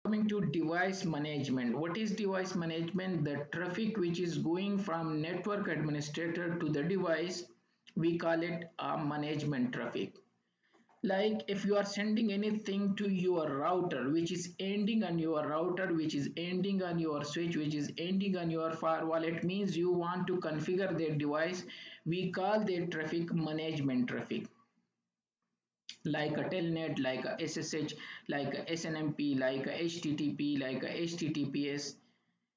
Coming to device management. What is device management? The traffic which is going from network administrator to the device, we call it a management traffic. Like if you are sending anything to your router which is ending on your router, which is ending on your switch, which is ending on your firewall, it means you want to configure their device. We call their traffic management traffic, like a telnet, like a SSH, like a SNMP, like a HTTP, like a HTTPS,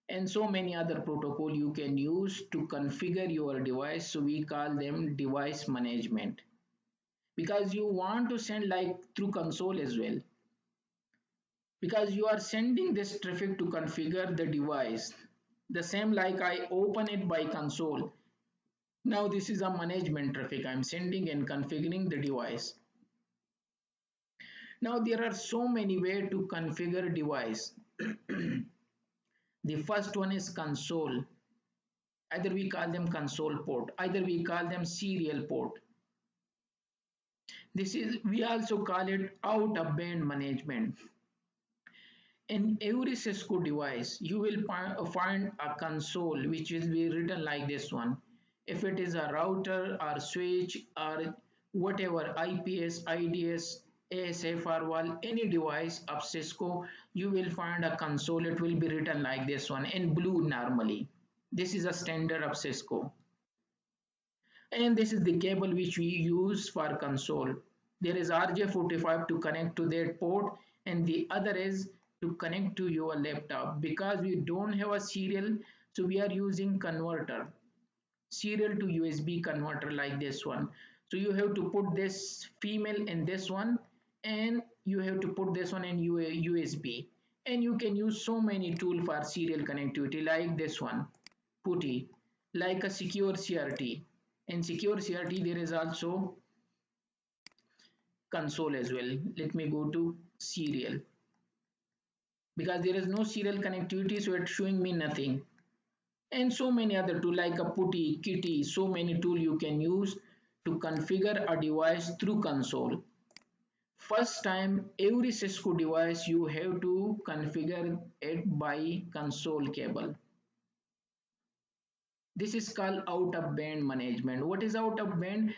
and so many other protocol you can use to configure your device. So we call them device management, because you want to send like through console as well, because you are sending this traffic to configure the device. The same like I open it by console. Now this is a management traffic. I'm sending and configuring the device. Now there are so many ways to configure device. The first one is console. Either we call them console port, either we call them serial port. This is, we also call it out of band management. In every Cisco device, you will find a console which will be written like this one. If it is a router or switch or whatever, IPS, IDS, ASA, firewall, any device of Cisco, you will find a console. It will be written like this one in blue normally. This is a standard of Cisco. And this is the cable which we use for console. There is RJ45 to connect to that port, and the other is to connect to your laptop. Because we don't have a serial, so we are using converter, serial to USB converter like this one. So you have to put this female in this one, and you have to put this one in USB. And you can use so many tools for serial connectivity like this one, PuTTY, like a secure CRT. In secure CRT there is also console as well. Let me go to serial, because there is no serial connectivity, so it's showing me nothing. And so many other tools like a PuTTY, Kitty, so many tools you can use to configure a device through console. First time every Cisco device you have to configure it by console cable. This is called out of band management. What is out of band?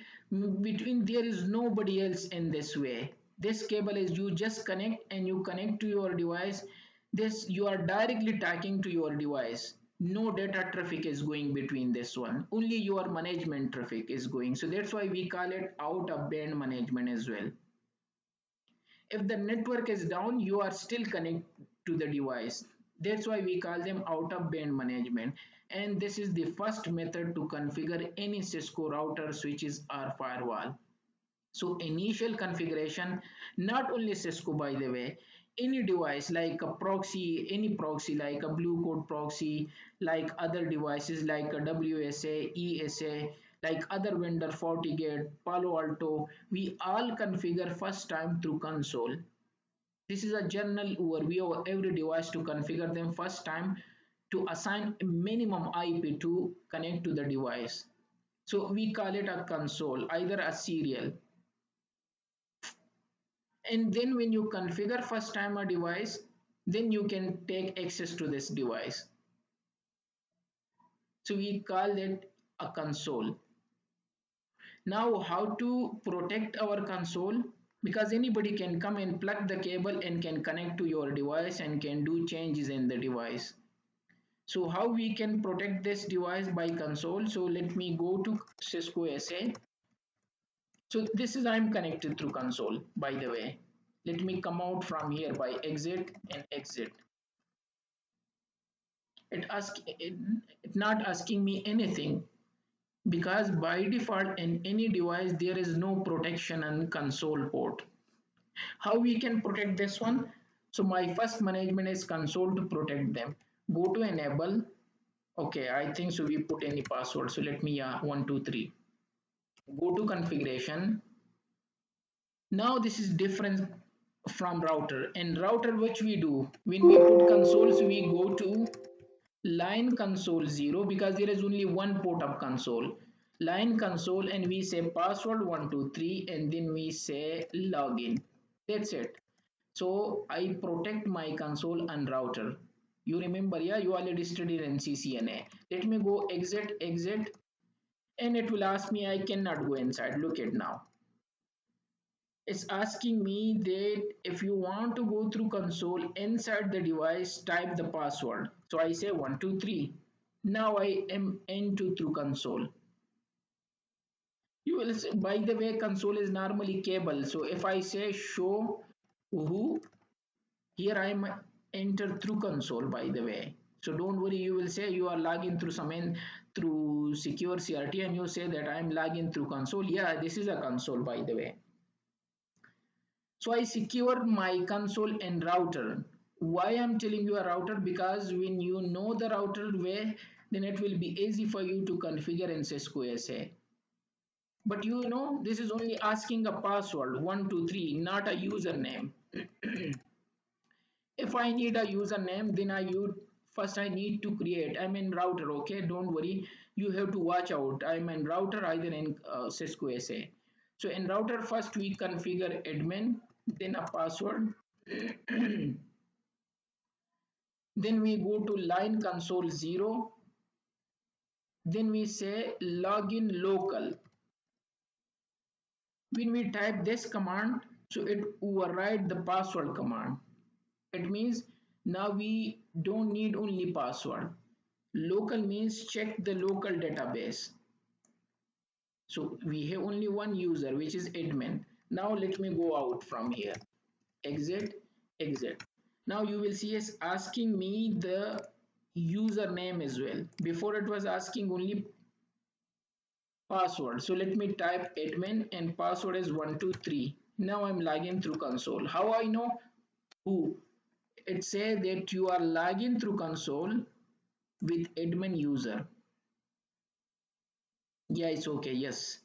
Between there is nobody else in this way. This cable is, you just connect and you connect to your device. This, you are directly talking to your device. No data traffic is going between this one. Only your management traffic is going. So that's why we call it out of band management as well. If the network is down, you are still connected to the device. That's why we call them out of band management. And this is the first method to configure any Cisco router, switches or firewall. So initial configuration, not only Cisco by the way, any device like a proxy, any proxy like a blue code proxy, like other devices like a WSA, ESA, like other vendor FortiGate, Palo Alto, we all configure first time through console. This is a general overview of every device to configure them first time, to assign a minimum IP to connect to the device. So we call it a console, either a serial. And then when you configure first time a device, then you can take access to this device. So we call it a console. Now how to protect our console? Because anybody can come and plug the cable and can connect to your device and can do changes in the device. So how we can protect this device by console? So let me go to Cisco SA. So this is, I'm connected through console by the way. Let me come out from here by exit and exit. It not asking me anything, because by default in any device there is no protection on console port. How we can protect this one? So my first management is console to protect them. Go to enable. Okay, I think so we put any password. So let me 123. Go to configuration. Now this is different from router. In router, which we do when we put consoles, we go to line console 0, because there is only one port of console. Line console, and we say password 123, and then we say login. That's it. So I protect my console and router. You remember, yeah, you already studied in CCNA. Let me go exit, exit, and it will ask me I cannot go inside. Look at now. It's asking me that if you want to go through console inside the device, type the password. So I say 123. Now I am into through console. You will say, by the way, console is normally cable. So if I say show who, here I am enter through console, by the way. So don't worry, you will say you are logging through through secure CRT and you say that I am logging through console. Yeah, this is a console, by the way. So I secure my console and router. Why I'm telling you a router? Because when you know the router way, then it will be easy for you to configure in Cisco ASA. But you know, this is only asking a password 123, not a username. If I need a username, then first I need to create. I'm in router, okay? Don't worry. You have to watch out. I'm in router either in Cisco SA. So in router, first we configure admin, then a password. Then we go to line console 0. Then we say login local. When we type this command, so it override the password command. It means now we don't need only password. Local means check the local database. So we have only one user, which is admin. Now let me go out from here. Exit, exit. Now you will see it's asking me the username as well. Before it was asking only password. So let me type admin and password is 123. Now I'm logging through console. How I know who? It says that you are logging through console with admin user. Yeah, it's okay. Yes.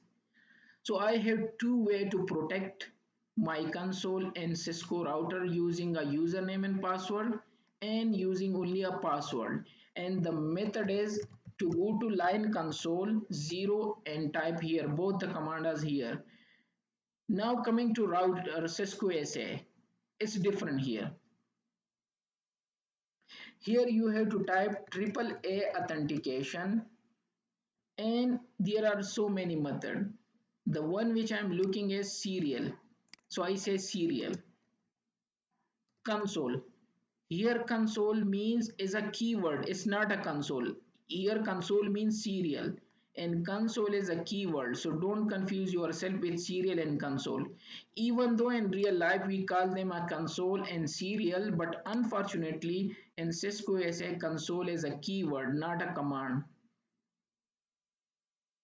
So I have two ways to protect my console and Cisco router using a username and password and using only a password. And the method is to go to line console 0 and type here. Both the commands here. Now coming to router Cisco SA. It's different here. Here you have to type AAA authentication and there are so many methods. The one which I'm looking is serial. So I say serial. Console. Here console means is a keyword. It's not a console. Here console means serial and console is a keyword. So don't confuse yourself with serial and console. Even though in real life we call them a console and serial, but unfortunately in Cisco SA console is a keyword, not a command.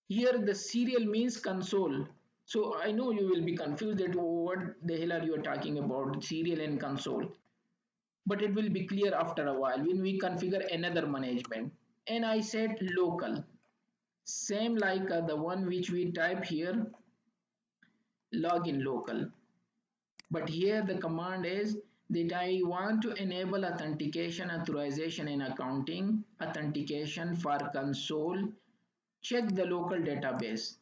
Here the serial means console. So I know you will be confused that what the hell are you talking about serial and console. But it will be clear after a while when we configure another management. And I said local. Same like the one which we type here login local. But here the command is that I want to enable authentication, authorization and accounting authentication for console. Check the local database.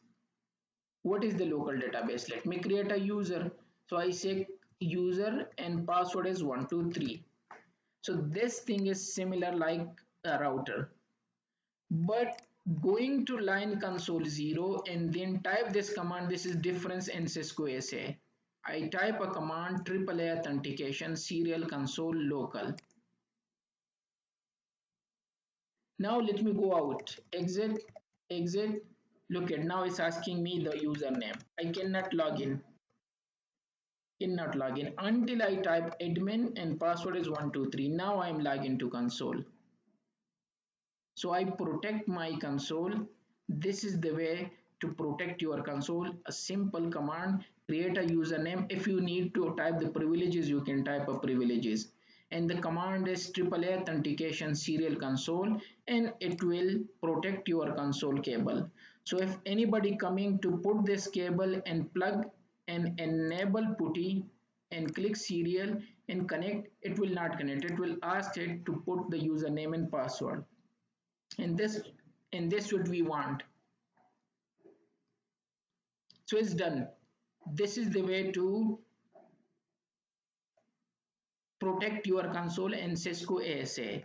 What is the local database? Let me create a user. So I say user and password is 123. So this thing is similar like a router. But going to line console 0 and then type this command, this is difference in Cisco SA. I type a command AAA authentication serial console local. Now let me go out. Exit, exit. Look at now it's asking me the username. I cannot log in. Cannot log in until I type admin and password is 123. Now I am logged to console. So I protect my console. This is the way to protect your console. A simple command, create a username. If you need to type the privileges, you can type a privileges. And the command is AAA authentication serial console and it will protect your console cable. So if anybody coming to put this cable and plug and enable putty and click serial and connect, it will not connect. It will ask it to put the username and password and this what we want. So it's done. This is the way to protect your console in Cisco ASA.